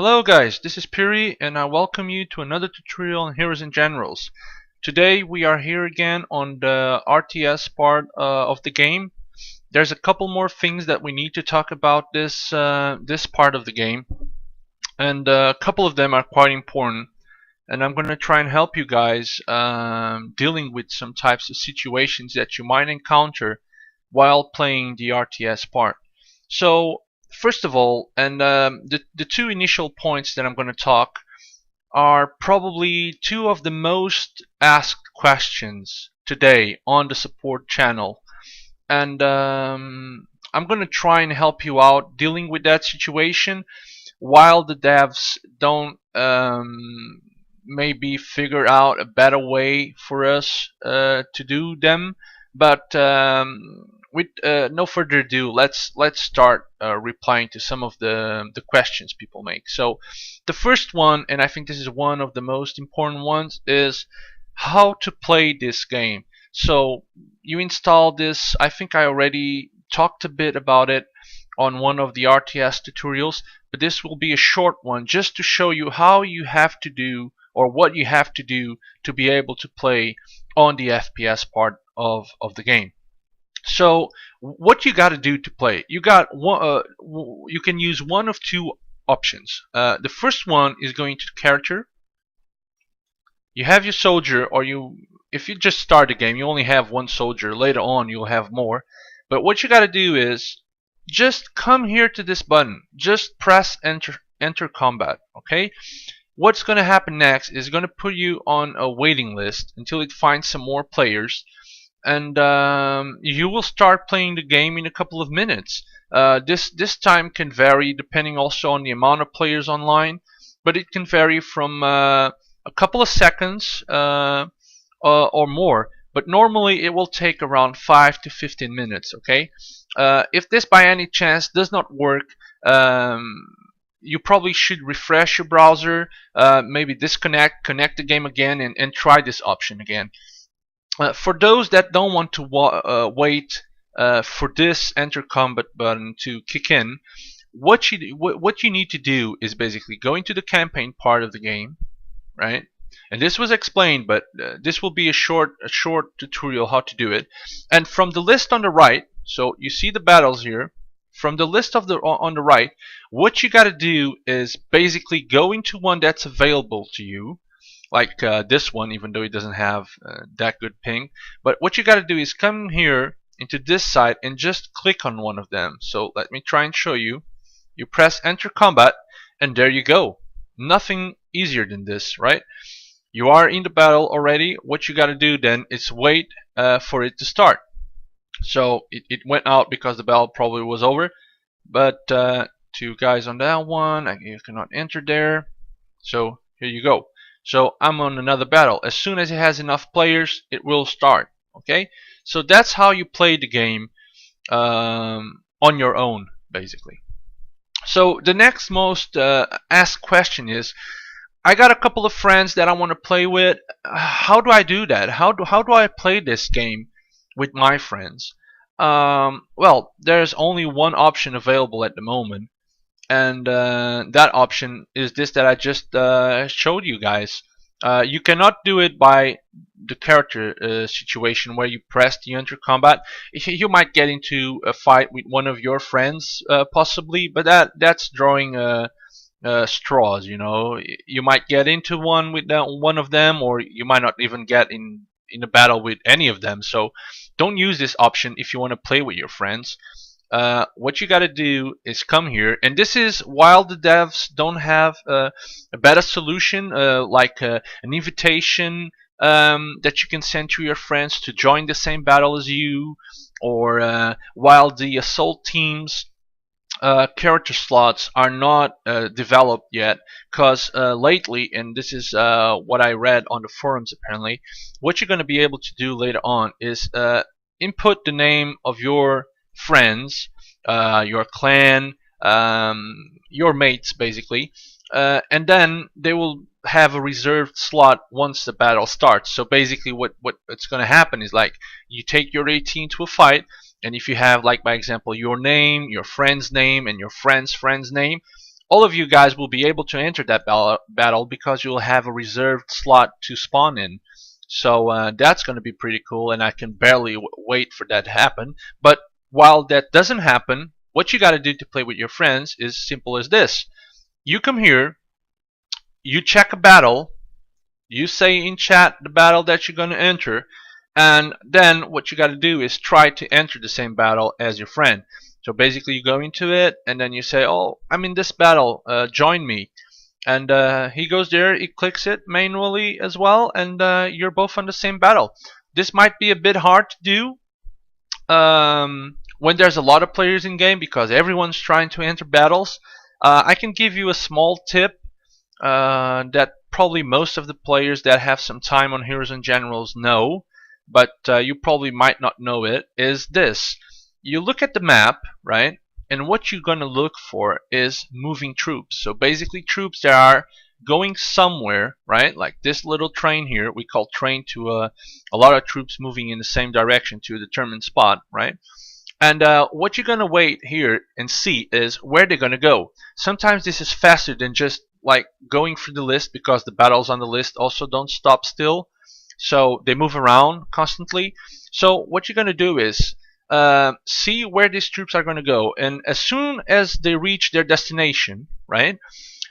Hello guys, this is Piri and I welcome you to another tutorial on Heroes and Generals. Today we are here again on the RTS part of the game. There's a couple more things that we need to talk about this part of the game, and a couple of them are quite important. And I'm going to try and help you guys dealing with some types of situations that you might encounter while playing the RTS part. So first of all, and the two initial points that I'm going to talk are probably two of the most asked questions today on the support channel, and I'm going to try and help you out dealing with that situation while the devs don't maybe figure out a better way for us to do them. But with no further ado, let's start replying to some of the questions people make. So the first one, and I think this is one of the most important ones, is how to play this game. So you install this. I think I already talked a bit about it on one of the RTS tutorials, but this will be a short one just to show you how you have to do, or what you have to do to be able to play on the FPS part of the game. So what you got to do to play, you got one, you can use one of two options. The first one is going to character. You have your soldier, or if you just start the game, you only have one soldier. Later on you'll have more, but what you got to do is just come here to this button, just press enter combat. Okay, what's going to happen next is going to put you on a waiting list until it finds some more players, and you will start playing the game in a couple of minutes. This time can vary depending also on the amount of players online, but it can vary from a couple of seconds or more. But normally it will take around 5 to 15 minutes. Okay, if this by any chance does not work, you probably should refresh your browser, maybe disconnect, connect the game again, and try this option again. For those that don't want to wait for this enter combat button to kick in, what you need to do is basically go into the campaign part of the game, right? And this was explained, but this will be a short tutorial how to do it. And from the list on the right, so you see the battles here. From the list of on the right, what you got to do is basically go into one that's available to you, like this one, even though it doesn't have that good ping. But what you got to do is come here into this side and just click on one of them. So let me try and show you. You press enter combat, and there you go. Nothing easier than this, right? You are in the battle already. What you got to do then is wait for it to start. So it went out because the battle probably was over. But two guys on that one, you cannot enter there. So here you go. So I'm on another battle. As soon as it has enough players, it will start. Okay, so that's how you play the game on your own, basically. So the next most asked question is, I got a couple of friends that I want to play with. How do I do that? How do I play this game with my friends? Well, there's only one option available at the moment, and that option is this that I just showed you guys. You cannot do it by the character situation where you press the enter combat. You might get into a fight with one of your friends possibly, but that's drawing straws. You know, you might get into one with one of them, or you might not even get in a battle with any of them. So don't use this option if you want to play with your friends. What you got to do is come here, and this is while the devs don't have a better solution, like an invitation that you can send to your friends to join the same battle as you, or while the assault teams character slots are not developed yet, because lately, and this is what I read on the forums apparently, what you're going to be able to do later on is input the name of your friends, your clan, your mates basically, and then they will have a reserved slot once the battle starts. So basically what's going to happen is, like, you take your AT into a fight, and if you have, like by example, your name, your friend's name, and your friend's name, all of you guys will be able to enter that battle because you'll have a reserved slot to spawn in. So that's going to be pretty cool, and I can barely wait for that to happen. But while that doesn't happen, what you got to do to play with your friends is simple as this. You come here, you check a battle, you say in chat the battle that you're going to enter, and then what you got to do is try to enter the same battle as your friend. So basically you go into it and then you say, oh, I'm in this battle, join me. And he goes there, he clicks it manually as well, and you're both on the same battle. This might be a bit hard to do when there's a lot of players in game because everyone's trying to enter battles. I can give you a small tip that probably most of the players that have some time on Heroes and Generals know, but you probably might not know it, is this. You look at the map, right? And what you're going to look for is moving troops. So basically troops that are going somewhere, right? Like this little train here, we call train to a lot of troops moving in the same direction to a determined spot, right? And what you're going to wait here and see is where they're going to go. Sometimes this is faster than just like going through the list because the battles on the list also don't stop still. So they move around constantly. So what you're going to do is see where these troops are going to go, and as soon as they reach their destination, right,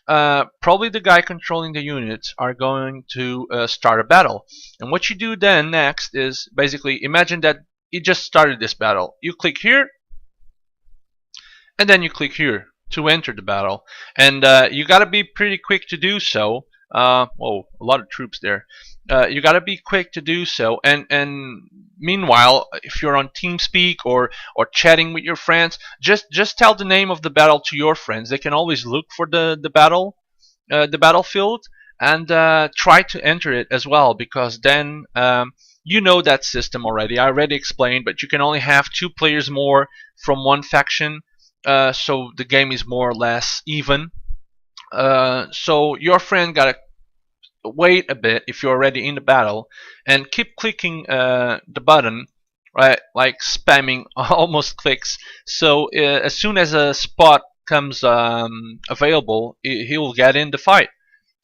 probably the guy controlling the units are going to start a battle. And what you do then next is basically imagine that you just started this battle. You click here, and then you click here to enter the battle, and you got to be pretty quick to do so. Whoa, a lot of troops there. You got to be quick to do so, and meanwhile, if you're on TeamSpeak or chatting with your friends, just tell the name of the battle to your friends. They can always look for the battlefield, and try to enter it as well, because then you know that system already. I already explained, but you can only have 2 players more from one faction, so the game is more or less even. So your friend gotta wait a bit if you're already in the battle and keep clicking the button, right, like spamming almost clicks. So as soon as a spot comes available, he'll get in the fight.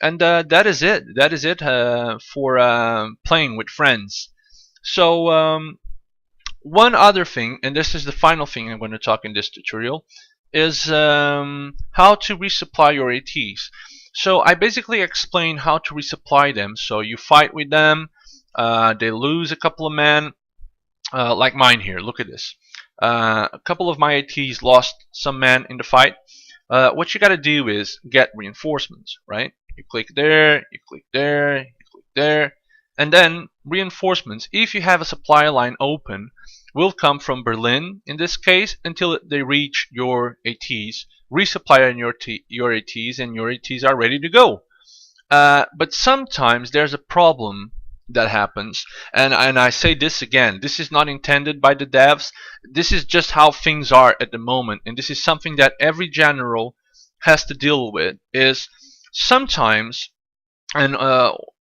And that is it. That is it for playing with friends. So one other thing, and this is the final thing I'm going to talk in this tutorial, is how to resupply your ATs. So I basically explain how to resupply them. So you fight with them, they lose a couple of men, like mine here. Look at this. A couple of my ATs lost some men in the fight. What you got to do is get reinforcements, right? You click there, you click there, you click there, and then reinforcements, if you have a supply line open, will come from Berlin in this case until they reach your ATs, resupply on your ATs, and your ATs are ready to go. But sometimes there's a problem that happens, and I say this again, this is not intended by the devs, this is just how things are at the moment, and this is something that every general has to deal with, is sometimes, and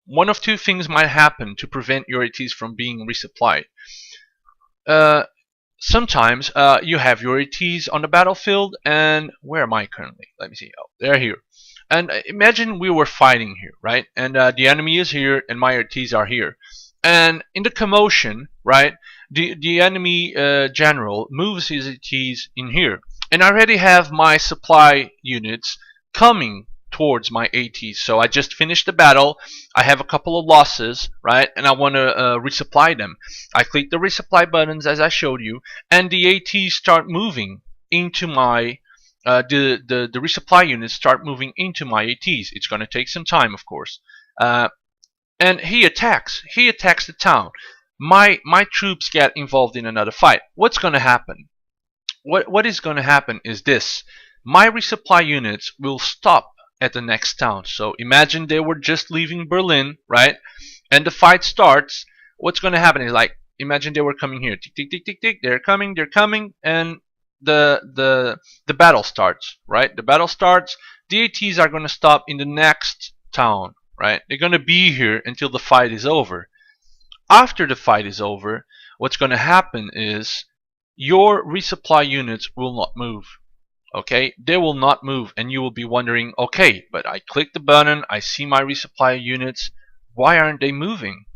one of 2 things might happen to prevent your ATs from being resupplied. Sometimes you have your ATs on the battlefield, and where am I currently? Let me see. Oh, they're here. And imagine we were fighting here, right? And the enemy is here, and my ATs are here. And in the commotion, right, the enemy general moves his ATs in here, and I already have my supply units coming towards my ATs. So I just finished the battle, I have a couple of losses, right, and I want to resupply them. I click the resupply buttons as I showed you, and the ATs start moving into my the resupply units start moving into my ATs. It's going to take some time, of course, and he attacks the town. My troops get involved in another fight. What's going to happen? What is going to happen is this: my resupply units will stop at the next town. So imagine they were just leaving Berlin, right? And the fight starts. What's going to happen is, like, imagine they were coming here. Tick, tick, tick, tick, tick. They're coming, and the battle starts, right? The battle starts. The ATs are going to stop in the next town, right? They're going to be here until the fight is over. After the fight is over, what's going to happen is your resupply units will not move. Okay, they will not move, and you will be wondering, okay, but I click the button, I see my resupply units, why aren't they moving?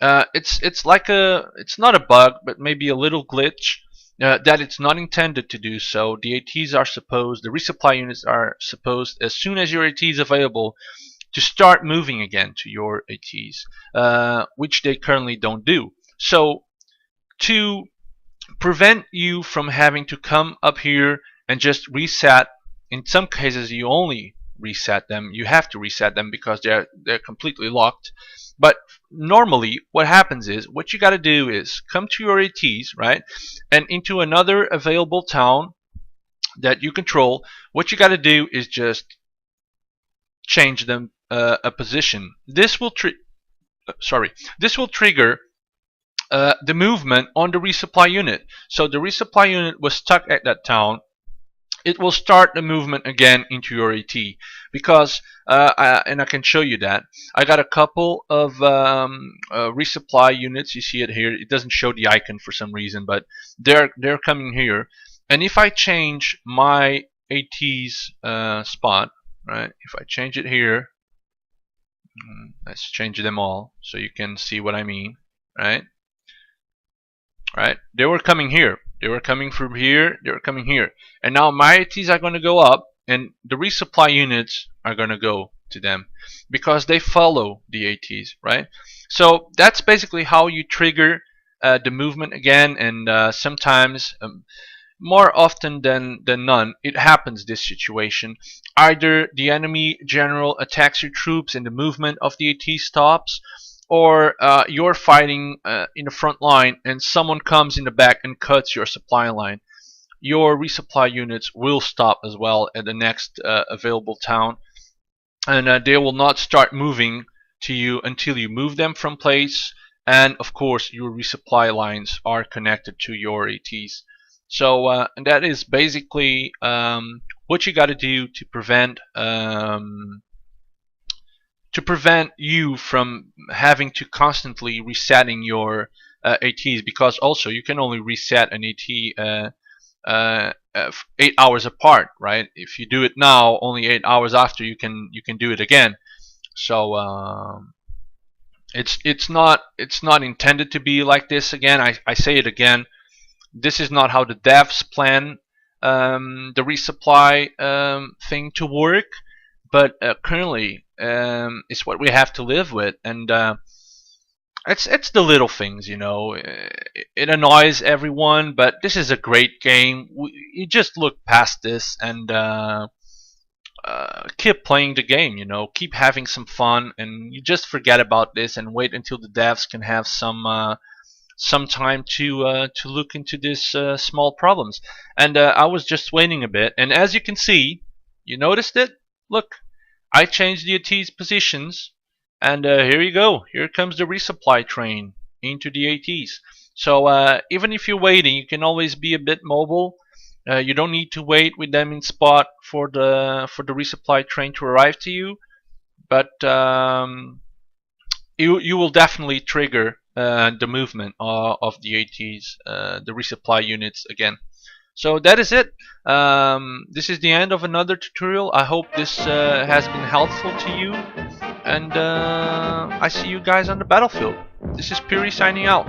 It's like it's not a bug, but maybe a little glitch that it's not intended to do so. The ATs are supposed, the resupply units are supposed, as soon as your AT is available, to start moving again to your ATs, which they currently don't do. So to prevent you from having to come up here and just reset, in some cases you only reset them, you have to reset them because they're completely locked. But normally what happens is, what you got to do is come to your ATs, right, and into another available town that you control. What you got to do is just change them a position. This will trigger the movement on the resupply unit. So the resupply unit was stuck at that town. It will start the movement again into your AT, because and I can show you that I got a couple of resupply units. You see it here. It doesn't show the icon for some reason, but they're coming here. And if I change my AT's spot, right? If I change it here, let's change them all so you can see what I mean, right? Right? They were coming here. They were coming from here. They were coming here. And now my ATs are going to go up, and the resupply units are going to go to them because they follow the ATs, right? So that's basically how you trigger the movement again. And sometimes, more often than none, it happens, this situation. Either the enemy general attacks your troops and the movement of the AT stops, or you're fighting in the front line and someone comes in the back and cuts your supply line. Your resupply units will stop as well at the next available town, and they will not start moving to you until you move them from place, and of course your resupply lines are connected to your ATs. So and that is basically what you got to do to prevent you from having to constantly resetting your ATs, because also you can only reset an AT 8 hours apart, right? If you do it now, only 8 hours after you can do it again. So it's not intended to be like this. Again, I say it again. This is not how the devs plan the resupply thing to work, but currently it's what we have to live with. And it's the little things, you know. It annoys everyone, but this is a great game. You just look past this and keep playing the game, you know. Keep having some fun, and you just forget about this and wait until the devs can have some time to look into these small problems. And I was just waiting a bit, and as you can see, you noticed it. Look, I changed the AT's positions, and here you go. Here comes the resupply train into the ATs. So even if you're waiting, you can always be a bit mobile. You don't need to wait with them in spot for the resupply train to arrive to you, but you will definitely trigger the movement of the ATs, the resupply units again. So that is it. This is the end of another tutorial. I hope this has been helpful to you, and I see you guys on the battlefield. This is Piri signing out.